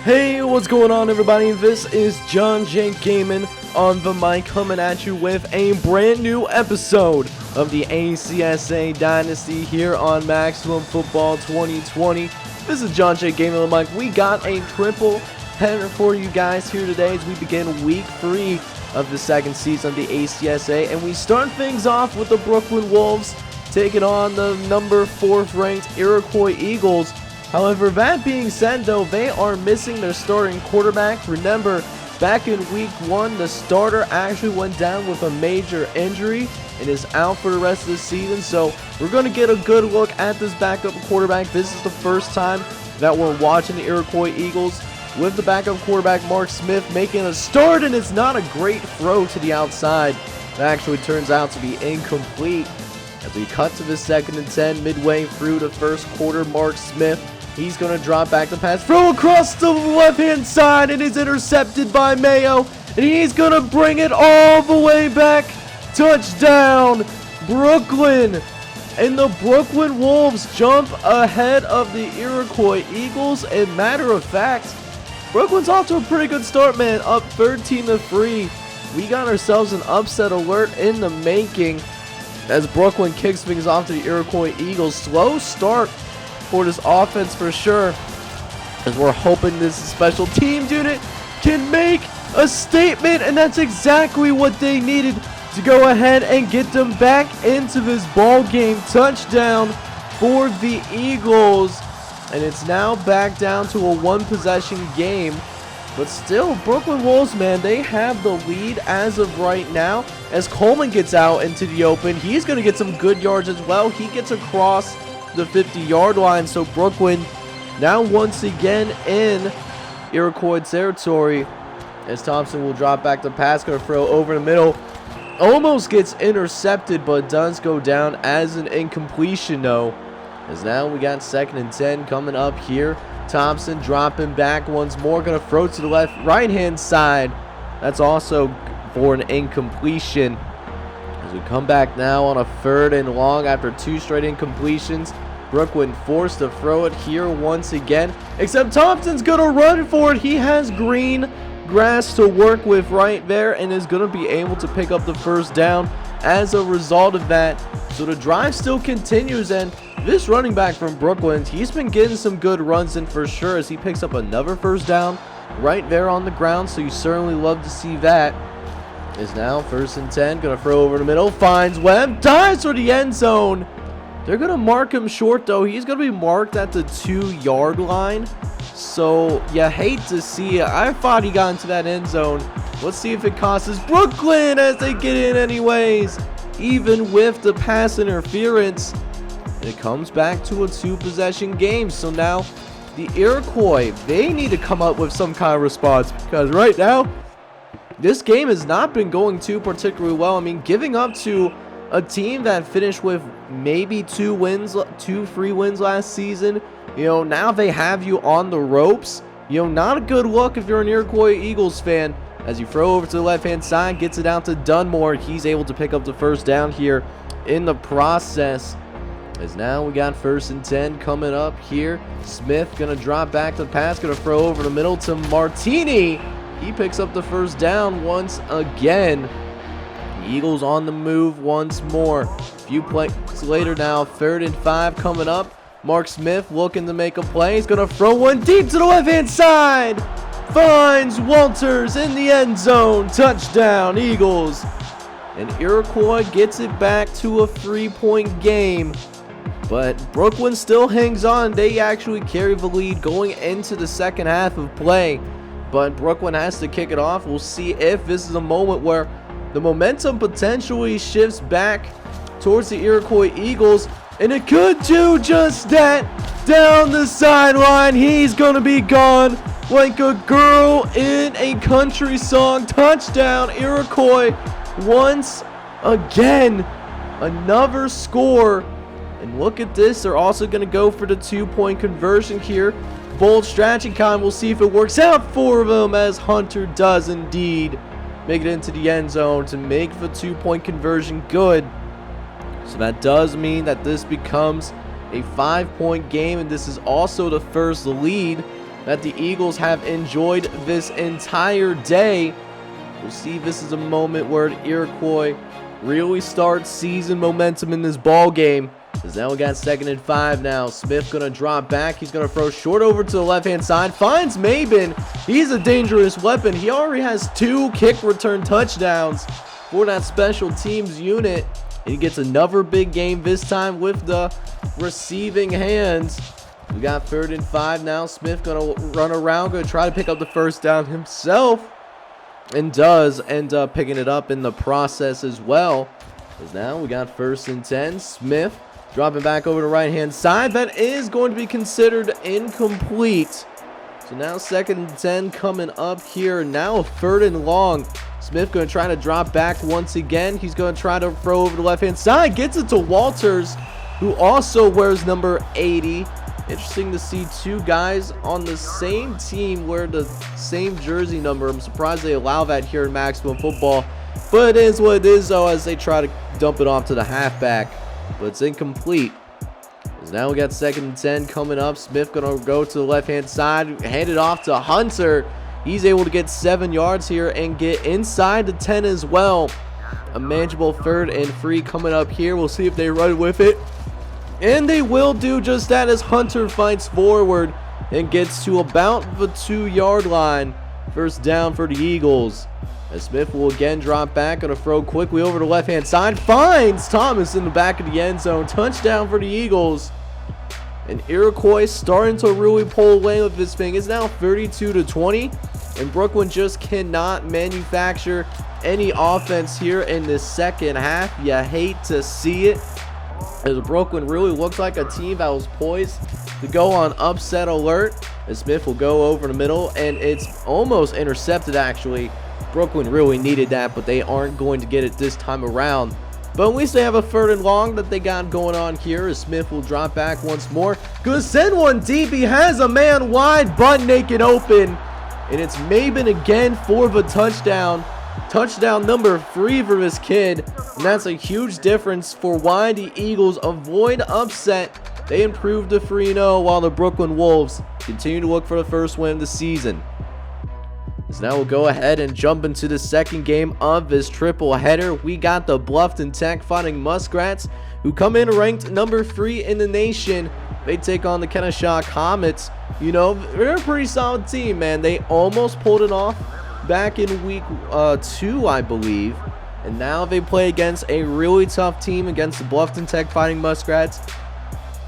Hey, what's going on, everybody? This is John J. Gaming on the mic, coming at you with a brand new episode of the ACSA Dynasty here on Maximum Football 2020. This is John J. Gaming on the mic. We got a triple header for you guys here today as we begin week 3 of the second season of the ACSA, and we start things off with the Brooklyn Wolves taking on the number 4th ranked Iroquois Eagles. However, that being said, though, they are missing their starting quarterback. Remember, back in week 1, the starter actually went down with a major injury and is out for the rest of the season. So we're going to get a good look at this backup quarterback. This is the first time that we're watching the Iroquois Eagles with the backup quarterback Mark Smith making a start, and it's not a great throw to the outside. It actually turns out to be incomplete. As we cut to the 2nd and 10 midway through the first quarter, Mark Smith, he's going to drop back the pass, throw across the left-hand side, and is intercepted by Mayo. And he's going to bring it all the way back. Touchdown, Brooklyn. And the Brooklyn Wolves jump ahead of the Iroquois Eagles. And matter of fact, Brooklyn's off to a pretty good start, man. Up 13-3. We got ourselves an upset alert in the making as Brooklyn kicks things off to the Iroquois Eagles. Slow start for this offense for sure, as we're hoping this special team unit can make a statement, and that's exactly what they needed to go ahead and get them back into this ball game. Touchdown for the Eagles, and it's now back down to a 1-possession game. But still, Brooklyn Wolves, man, they have the lead as of right now. As Coleman gets out into the open, he's going to get some good yards as well. He gets across the 50-yard line, so Brooklyn now once again in Iroquois territory, as Thompson will drop back the pass, going to throw over the middle, almost gets intercepted but does go down as an incompletion though, as now we got 2nd and 10 coming up here. Thompson dropping back once more, going to throw to the right hand side, that's also for an incompletion. As we come back now on a 3rd and long after 2 straight incompletions, Brooklyn forced to throw it here once again, except Thompson's going to run for it. He has green grass to work with right there and is going to be able to pick up the first down as a result of that. So the drive still continues, and this running back from Brooklyn, he's been getting some good runs in for sure, as he picks up another first down right there on the ground. So you certainly love to see that. Is now 1st and 10, going to throw over the middle, finds Webb, dives for the end zone. They're going to mark him short though. He's going to be marked at the 2-yard line. So you hate to see it. I thought he got into that end zone. Let's see if it costs Brooklyn as they get in anyways, even with the pass interference. And it comes back to a 2-possession game. So now the Iroquois, they need to come up with some kind of response, because right now this game has not been going too particularly well. I mean, giving up to a team that finished with maybe 2-3 wins last season, now they have you on the ropes. Not a good look if you're an Iroquois Eagles fan. As you throw over to the left-hand side, gets it out to Dunmore. He's able to pick up the first down here in the process. As now we got 1st and 10 coming up here. Smith going to drop back the pass, going to throw over the middle to Martini. He picks up the first down once again. The Eagles on the move once more. A few plays later now, 3rd and 5 coming up. Mark Smith looking to make a play. He's going to throw one deep to the left-hand side. Finds Walters in the end zone. Touchdown, Eagles. And Iroquois gets it back to a 3-point game. But Brooklyn still hangs on. They actually carry the lead going into the second half of play. But Brooklyn has to kick it off. We'll see if this is a moment where the momentum potentially shifts back towards the Iroquois Eagles. And it could do just that. Down the sideline, he's going to be gone like a girl in a country song. Touchdown, Iroquois once again. Another score. And look at this, they're also going to go for the 2-point conversion here. Bold strategy con, we'll see if it works out for them, as Hunter does indeed make it into the end zone to make the 2-point conversion good. So that does mean that this becomes a 5-point game, and this is also the first lead that the Eagles have enjoyed this entire day. We'll see if this is a moment where Iroquois really starts season momentum in this ball game. Because now we got 2nd and 5 now. Smith gonna drop back. He's gonna throw short over to the left-hand side. Finds Maben. He's a dangerous weapon. He already has 2 kick return touchdowns for that special teams unit. And he gets another big game, this time with the receiving hands. We got 3rd and 5 now. Smith gonna run around, gonna try to pick up the first down himself. And does end up picking it up in the process as well. Because now we got 1st and 10. Smith dropping back over the right-hand side. That is going to be considered incomplete. So now 2nd and 10 coming up here. Now 3rd and long. Smith going to try to drop back once again. He's going to try to throw over the left-hand side. Gets it to Walters, who also wears number 80. Interesting to see 2 guys on the same team wear the same jersey number. I'm surprised they allow that here in Maximum Football. But it is what it is, though, as they try to dump it off to the halfback. But it's incomplete. Because now we got 2nd and 10 coming up. Smith going to go to the left-hand side. Hand it off to Hunter. He's able to get 7 yards here and get inside the 10 as well. A manageable 3rd and 3 coming up here. We'll see if they run with it. And they will do just that as Hunter fights forward and gets to about the 2-yard line. 1st down for the Eagles. As Smith will again drop back. Going to throw quickly over the left-hand side. Finds Thomas in the back of the end zone. Touchdown for the Eagles. And Iroquois starting to really pull away with this thing. It's now 32-20. And Brooklyn just cannot manufacture any offense here in the second half. You hate to see it, as Brooklyn really looks like a team that was poised to go on upset alert. As Smith will go over the middle, and it's almost intercepted actually. Brooklyn really needed that, but they aren't going to get it this time around. But at least they have a 3rd and long that they got going on here, as Smith will drop back once more. Gonna send one deep. He has a man wide, butt naked open. And it's Maben again for the touchdown. Touchdown number 3 for this kid. And that's a huge difference for why the Eagles avoid upset. They improve to 3-0 while the Brooklyn Wolves continue to look for the first win of the season. So now we'll go ahead and jump into the second game of this triple header. We got the Bluffton Tech Fighting Muskrats, who come in ranked number 3 in the nation. They take on the Kennesaw Comets. You know, they're a pretty solid team, man. They almost pulled it off back in week 2, I believe. And now they play against a really tough team against the Bluffton Tech Fighting Muskrats.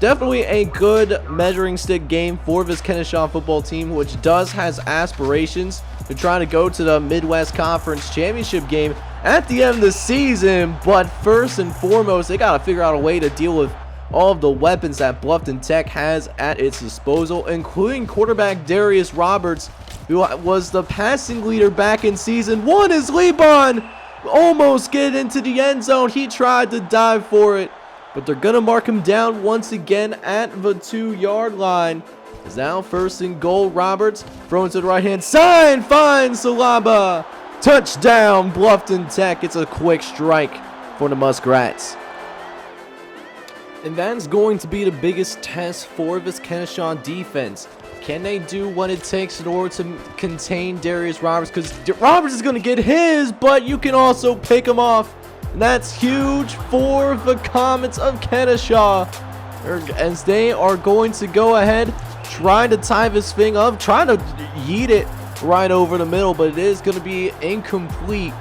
Definitely a good measuring stick game for this Kennesaw football team, which has aspirations to try to go to the Midwest Conference Championship game at the end of the season. But first and foremost, they got to figure out a way to deal with all of the weapons that Bluffton Tech has at its disposal, including quarterback Darius Roberts, who was the passing leader back in season 1. As Lebon almost get into the end zone, he tried to dive for it, but they're gonna mark him down once again at the 2-yard line. Is now 1st and goal. Roberts throwing to the right hand side, finds Salaba. Touchdown Bluffton Tech. It's a quick strike for the Muskrats. And that's going to be the biggest test for this Kennesaw defense. Can they do what it takes in order to contain Darius Roberts? Because Roberts is going to get his, but you can also pick him off. And that's huge for the Comets of Kennesaw, as they are going to go ahead, try to tie this thing up, try to yeet it right over the middle, but it is going to be incomplete.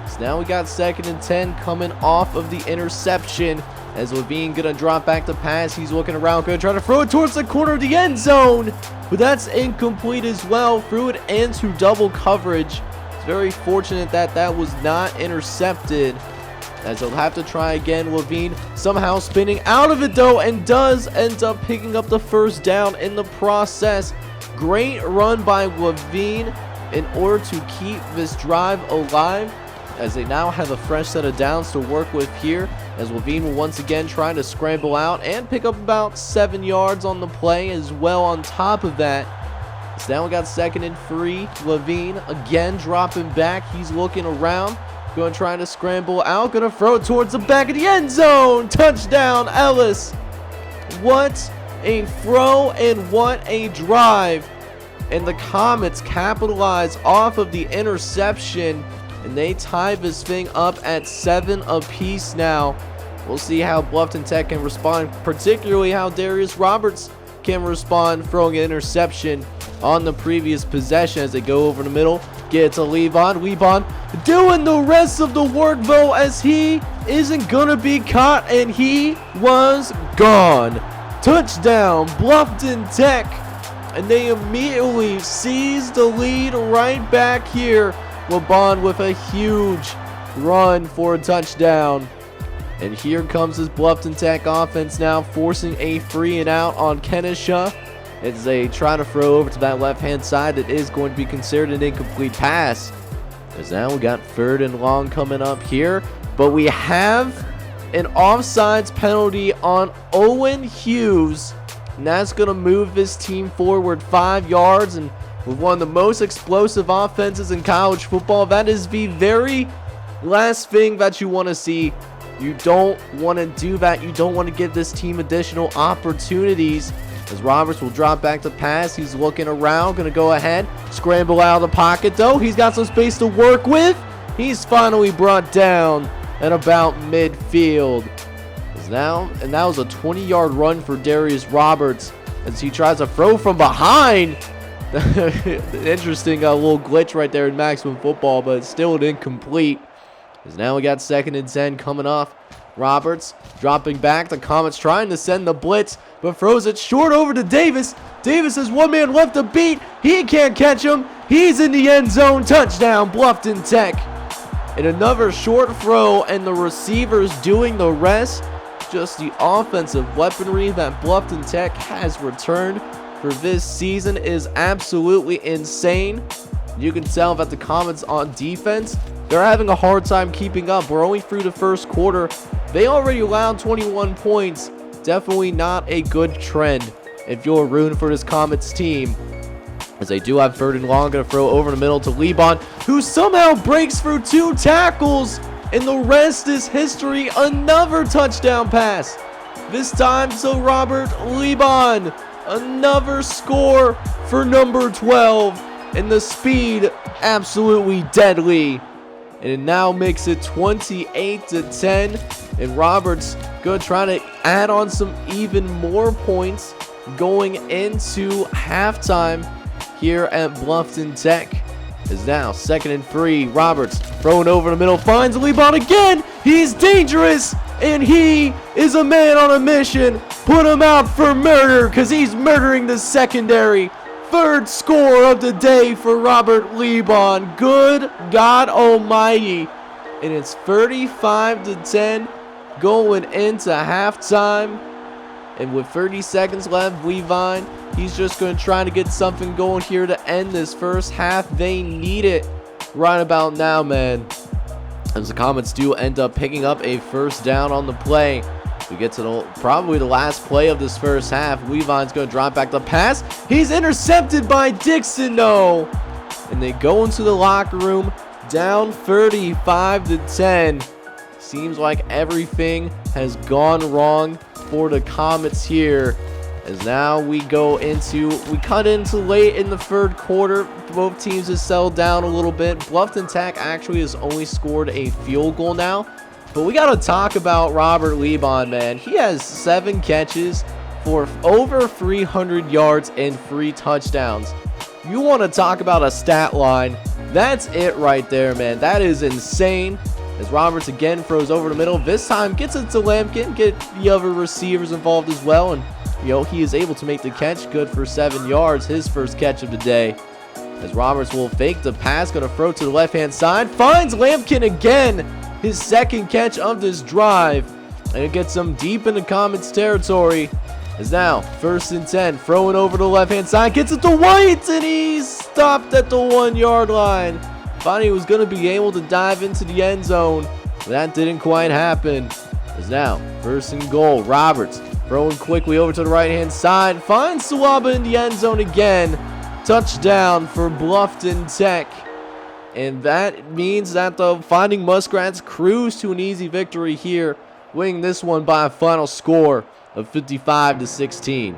So now we got 2nd and 10 coming off of the interception, as Levine gonna drop back the pass. He's looking around, gonna try to throw it towards the corner of the end zone, but that's incomplete as well. Threw it into double coverage. It's very fortunate that that was not intercepted, as they'll have to try again. Levine somehow spinning out of it though, and does end up picking up the 1st down in the process. Great run by Levine in order to keep this drive alive, as they now have a fresh set of downs to work with here, as Levine will once again try to scramble out and pick up about 7 yards on the play as well on top of that. So now we got 2nd and 3. Levine again dropping back. He's looking around, going to try to scramble out, going to throw it towards the back of the end zone. Touchdown Ellis. What a throw and what a drive and the Comets capitalize off of the interception, and they tie this thing up at 7 apiece now. We'll see how Bluffton Tech can respond, particularly how Darius Roberts can respond, throwing an interception on the previous possession as they go over the middle. Get it to Levon doing the rest of the work though, as he isn't gonna be caught, and he was gone. Touchdown Bluffton Tech, and they immediately seize the lead right back here. Levon with a huge run for a touchdown. And here comes this Bluffton Tech offense now, forcing a 3 and out on Kenesha as they try to throw over to that left-hand side. It is going to be considered an incomplete pass, as now we got 3rd and long coming up here. But we have an offsides penalty on Owen Hughes, and that's going to move this team forward 5 yards. And with one of the most explosive offenses in college football, that is the very last thing that you want to see. You don't want to do that. You don't want to give this team additional opportunities, as Roberts will drop back to pass. He's looking around, going to go ahead, scramble out of the pocket though. He's got some space to work with. He's finally brought down at about midfield. And that was a 20-yard run for Darius Roberts as he tries to throw from behind. Interesting little glitch right there in maximum football, but it's still an incomplete. As now we got 2nd and 10 coming off. Roberts dropping back. The Comets trying to send the blitz, but throws it short over to Davis. Davis has one man left to beat. He can't catch him. He's in the end zone. Touchdown Bluffton Tech. And another short throw, and the receivers doing the rest. Just the offensive weaponry that Bluffton Tech has returned for this season is absolutely insane. You can tell that the Comets on defense, they're having a hard time keeping up. We're only through the first quarter. They already allowed 21 points. Definitely not a good trend if you're rooting for this Comets team. As they do have 3rd and long, going to throw over the middle to Levon, who somehow breaks through 2 tackles. And the rest is history. Another touchdown pass. This time to Robert Levon. Another score for number 12. And the speed absolutely deadly. And it now makes it 28-10. And Roberts going to try to add on some even more points going into halftime here at Bluffton Tech. Is now 2nd and 3. Roberts throwing over the middle, finds Levon again. He's dangerous, and he is a man on a mission. Put him out for murder, because he's murdering the secondary. 3rd score of the day for Robert Levon. Good God Almighty. And it's 35-10 going into halftime. And with 30 seconds left, Levon, he's just going to try to get something going here to end this first half. They need it right about now, man. As the Comets do end up picking up a 1st down on the play. We get to probably the last play of this first half. Levon's going to drop back the pass. He's intercepted by Dixon, no. And they go into the locker room down 35-10. Seems like everything has gone wrong for the Comets here, as now we cut into late in the 3rd quarter. Both teams have settled down a little bit. Bluffton Tech actually has only scored a field goal now, but we got to talk about Robert Levon, man. He has 7 catches for over 300 yards and 3 touchdowns. You want to talk about a stat line? That's it right there, man. That is insane. As Roberts again throws over the middle, this time gets it to Lampkin, get the other receivers involved as well, and he is able to make the catch, good for 7 yards, his first catch of the day. As Roberts will fake the pass, going to throw to the left-hand side, finds Lampkin again, his 2nd catch of this drive, and it gets him deep into Comets territory. As now 1st and 10, throwing over to the left-hand side, gets it to White, and he's stopped at the 1-yard line. Thought he was going to be able to dive into the end zone, but that didn't quite happen. As now 1st and goal. Roberts throwing quickly over to the right-hand side, finds Suwaba in the end zone again. Touchdown for Bluffton Tech. And that means that the Fighting Muskrats cruise to an easy victory here, winning this one by a final score of 55-16.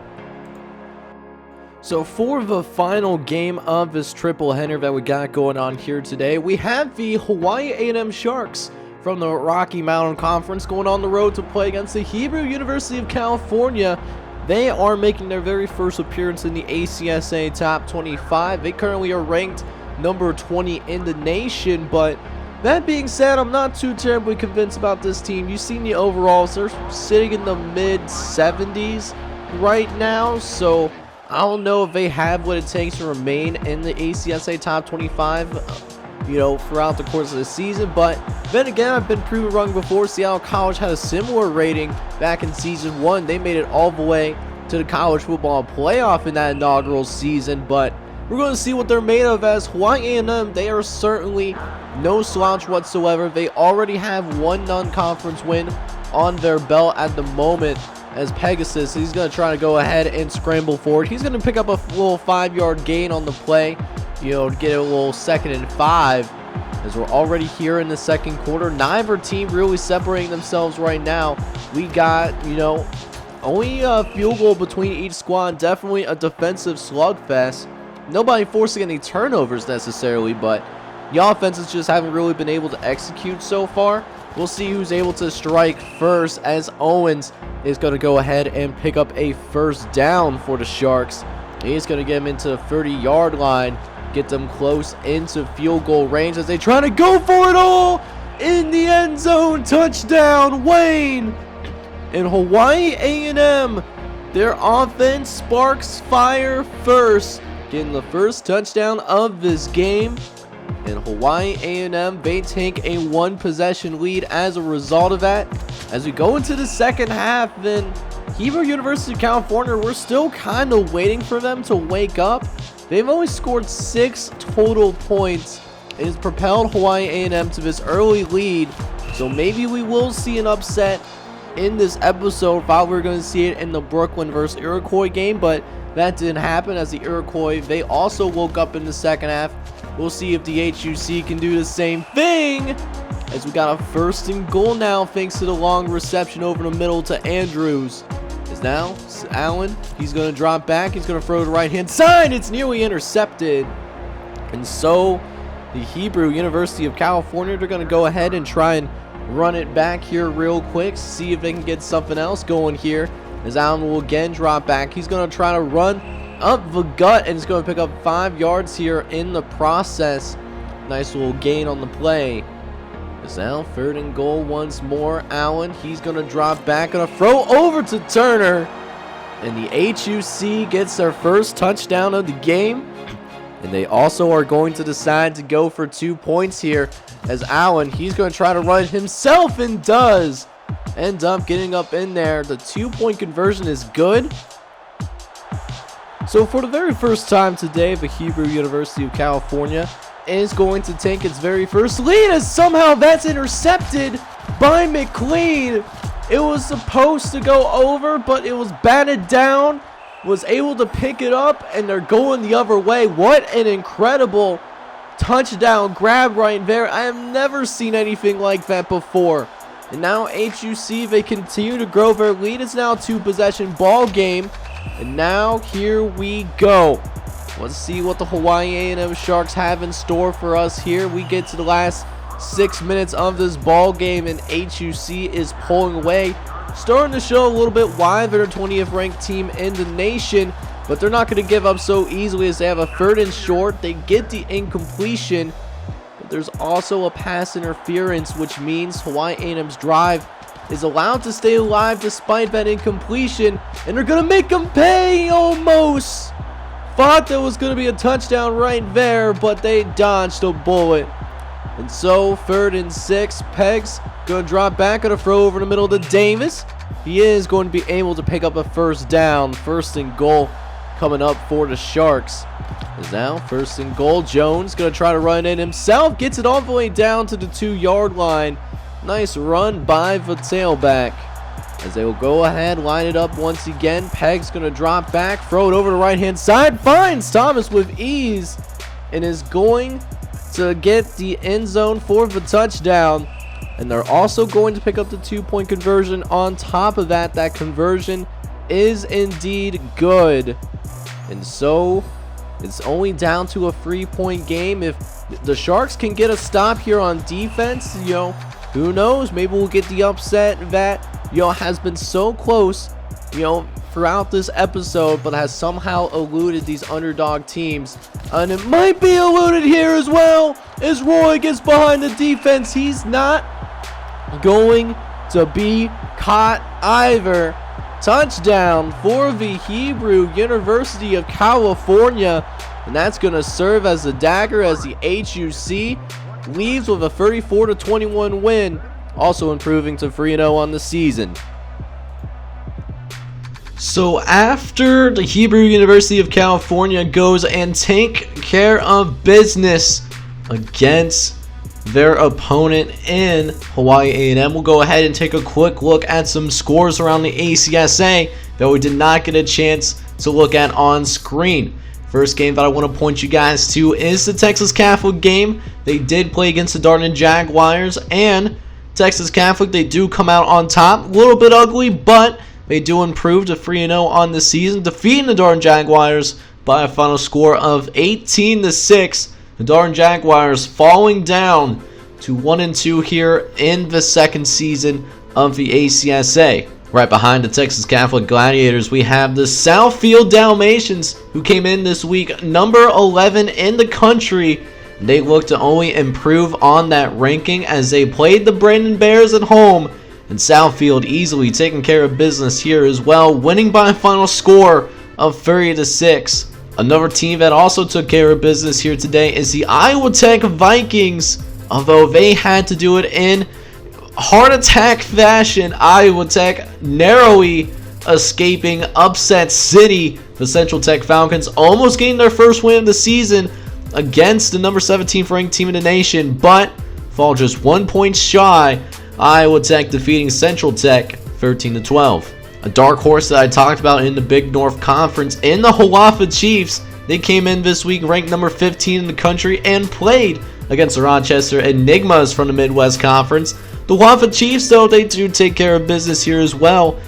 So for the final game of this triple header that we got going on here today, we have the Hawaii A&M Sharks from the Rocky Mountain Conference going on the road to play against the Hebrew University of California. They are making their very first appearance in the ACSA Top 25. They currently are ranked number 20 in the nation, but that being said, I'm not too terribly convinced about this team. You've seen the overalls. They're sitting in the mid-70s right now, so I don't know if they have what it takes to remain in the ACSA Top 25, throughout the course of the season. But then again, I've been proven wrong before. Seattle College had a similar rating back in Season 1. They made it all the way to the college football playoff in that inaugural season, but we're going to see what they're made of. As Hawaii A&M, they are certainly no slouch whatsoever. They already have one non-conference win on their belt at the moment. As Pegasus, he's going to try to go ahead and scramble forward. He's going to pick up a little 5-yard gain on the play, to get a little 2nd and 5. As we're already here in the second quarter, neither team really separating themselves right now. We got, only a field goal between each squad. Definitely a defensive slugfest. Nobody forcing any turnovers necessarily, but the offenses just haven't really been able to execute so far. We'll see who's able to strike first, as Owens is going to go ahead and pick up a first down for the Sharks. He's going to get them into the 30-yard line, get them close into field goal range as they try to go for it all in the end zone. Touchdown, Wayne! And Hawaii A&M, their offense sparks fire first, getting the first touchdown of this game. And Hawaii A&M, they take a 1-possession lead as a result of that. As we go into the second half, then Hebrew University of California, we're still kind of waiting for them to wake up. They've only scored 6 total points and has propelled Hawaii A&M to this early lead. So maybe we will see an upset in this episode. Thought we were going to see it in the Brooklyn versus Iroquois game, but that didn't happen, as the Iroquois, they also woke up in the second half. We'll see if the HUC can do the same thing, as we got a 1st and goal now thanks to the long reception over the middle to Andrews. As now Allen, he's going to drop back, he's going to throw to the right hand side. It's nearly intercepted. And so the Hebrew University of California, they're going to go ahead and try and run it back here real quick, see if they can get something else going here. As Allen will again drop back, he's going to try to run up the gut, and it's going to pick up 5 yards here in the process. Nice little gain on the play. It's now 3rd and goal once more. Allen, he's going to drop back, going to throw over to Turner. And the HUC gets their first touchdown of the game. And they also are going to decide to go for 2 points here. As Allen, he's going to try to run himself, and does end up getting up in there. The 2-point conversion is good. So for the very first time today, the Hebrew University of California is going to take its very first lead, as somehow that's intercepted by McLean. It was supposed to go over, but it was batted down, was able to pick it up, and they're going the other way. What an incredible touchdown grab right there. I have never seen anything like that before. And now HUC, they continue to grow their lead. It's now a 2-possession ball game. And now here we go. Let's see what the Hawaii A&M Sharks have in store for us here. We get to the last 6 minutes of this ball game, and HUC is pulling away, starting to show a little bit why they're the 20th ranked team in the nation. But they're not going to give up so easily, as they have a 3rd and short. They get the incompletion, but there's also a pass interference, which means Hawaii A&M's drive is allowed to stay alive despite that incompletion, and they're going to make them pay almost. Thought there was going to be a touchdown right there, but they dodged a bullet. And so 3rd and 6, Pegs going to drop back, going to throw over the middle to Davis. He is going to be able to pick up a 1st down. 1st and goal coming up for the Sharks. Is now 1st and goal. Jones going to try to run in himself, gets it all the way down to the 2-yard line. Nice run by the tailback, as they will go ahead, line it up once again. Peg's going to drop back, throw it over the right-hand side, finds Thomas with ease, and is going to get the end zone for the touchdown. And they're also going to pick up the 2-point conversion on top of that. That conversion is indeed good. And so it's only down to a 3-point game. If the Sharks can get a stop here on defense, who knows? Maybe we'll get the upset that, has been so close, throughout this episode, but has somehow eluded these underdog teams. And it might be eluded here as well, as Roy gets behind the defense. He's not going to be caught either. Touchdown for the Hebrew University of California, and that's going to serve as a dagger as the HUC leaves with a 34-21 win, also improving to 3-0 on the season. So after the Hebrew University of California goes and take care of business against their opponent in Hawaii A&M, we'll go ahead and take a quick look at some scores around the ACSA that we did not get a chance to look at on screen. First game that I want to point you guys to is the Texas Catholic game. They did play against the Darden Jaguars, and Texas Catholic, they do come out on top. A little bit ugly, but they do improve to 3-0 on the season, defeating the Darden Jaguars by a final score of 18-6. The Darden Jaguars falling down to 1-2 here in the second season of the ACSA. Right behind the Texas Catholic Gladiators, we have the Southfield Dalmatians, who came in this week number 11 in the country. They look to only improve on that ranking as they played the Brandon Bears at home. And Southfield easily taking care of business here as well, winning by a final score of 30-6. Another team that also took care of business here today is the Iowa Tech Vikings. Although they had to do it in heart attack fashion, Iowa Tech narrowly escaping upset city. The Central Tech Falcons almost getting their first win of the season against the number 17th ranked team in the nation, but fall just 1 point shy. Iowa Tech defeating Central Tech 13-12. A dark horse that I talked about in the Big North Conference in the Hawaffa Chiefs. They came in this week ranked number 15 in the country and played against the Rochester Enigmas from the Midwest Conference. The Hawaffa Chiefs, though, they do take care of business here as well,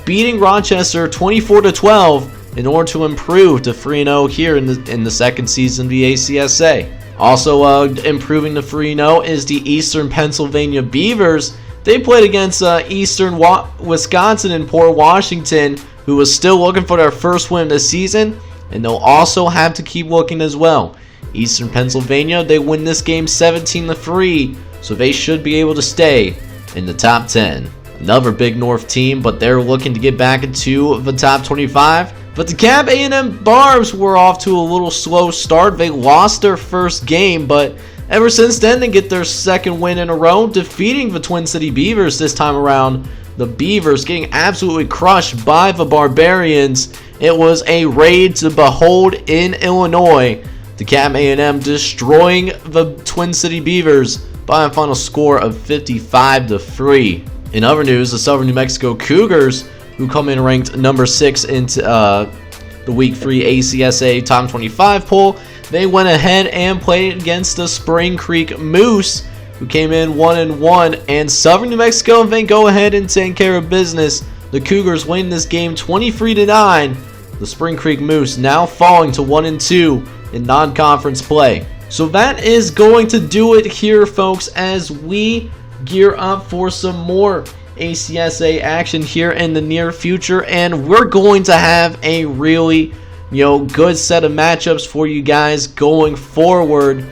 beating Rochester 24-12 in order to improve to 3-0 here in the second season of the ACSA. Also improving to 3-0 is the Eastern Pennsylvania Beavers. They played against Eastern Wisconsin and Port Washington, who was still looking for their first win of the season, and they'll also have to keep looking as well. Eastern Pennsylvania, they win this game 17-3, so they should be able to stay in the top 10. Another Big North team, but they're looking to get back into the top 25. But the Cap A&M Barbs were off to a little slow start. They lost their first game, but ever since then, they get their second win in a row, defeating the Twin City Beavers this time around. The Beavers getting absolutely crushed by the Barbarians. It was a raid to behold in Illinois. The Cap A&M destroying the Twin City Beavers by a final score of 55-3. In other news, the Southern New Mexico Cougars, who come in ranked number 6 into the Week 3 ACSA Top 25 poll, they went ahead and played against the Spring Creek Moose, who came in 1-1, and Southern New Mexico, they go ahead and take care of business. The Cougars win this game 23-9. The Spring Creek Moose now falling to 1-2 in non-conference play. So that is going to do it here, folks, as we gear up for some more ACSA action here in the near future, and we're going to have a really good set of matchups for you guys going forward.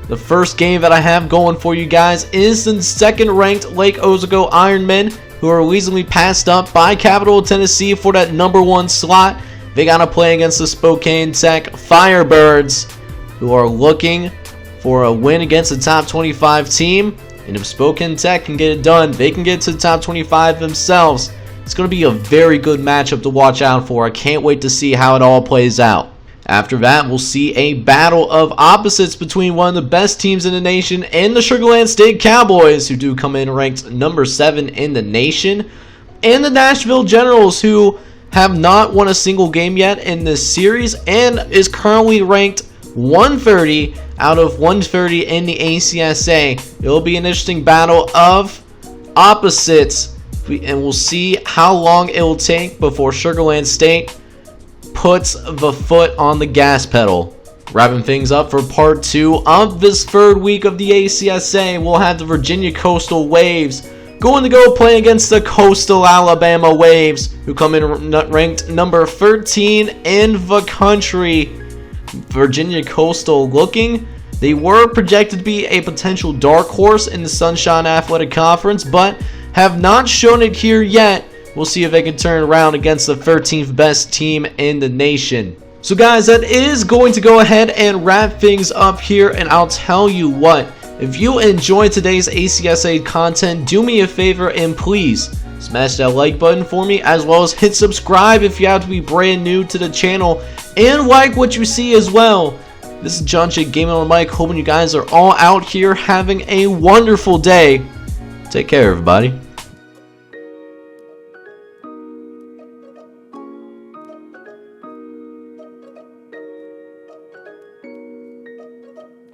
The first game that I have going for you guys is the second-ranked Lake Ozago Ironmen, who are easily passed up by Capital Tennessee for that number 1 slot. They got to play against the Spokane Tech Firebirds, who are looking for a win against the top 25 team. And if Spokane Tech can get it done, they can get to the top 25 themselves. It's going to be a very good matchup to watch out for. I can't wait to see how it all plays out. After that, we'll see a battle of opposites between one of the best teams in the nation and the Sugar Land State Cowboys, who do come in ranked number 7 in the nation, and the Nashville Generals, who have not won a single game yet in this series and is currently ranked 130 out of 130 in the ACSA. It will be an interesting battle of opposites, and we'll see how long it will take before Sugar Land State puts the foot on the gas pedal. Wrapping things up for part 2 of this third week of the ACSA, we'll have the Virginia Coastal Waves going to go play against the Coastal Alabama Waves, who come in ranked number 13 in the country. Virginia Coastal they were projected to be a potential dark horse in the Sunshine Athletic Conference, but have not shown it here yet. We'll see if they can turn around against the 13th best team in the nation. So guys, that is going to go ahead and wrap things up here, and I'll tell you what, if you enjoyed today's ACSA content, do me a favor and please smash that like button for me, as well as hit subscribe if you have to be brand new to the channel, and like what you see as well. This is John J Gaming on the mic, hoping you guys are all out here having a wonderful day. Take care, everybody.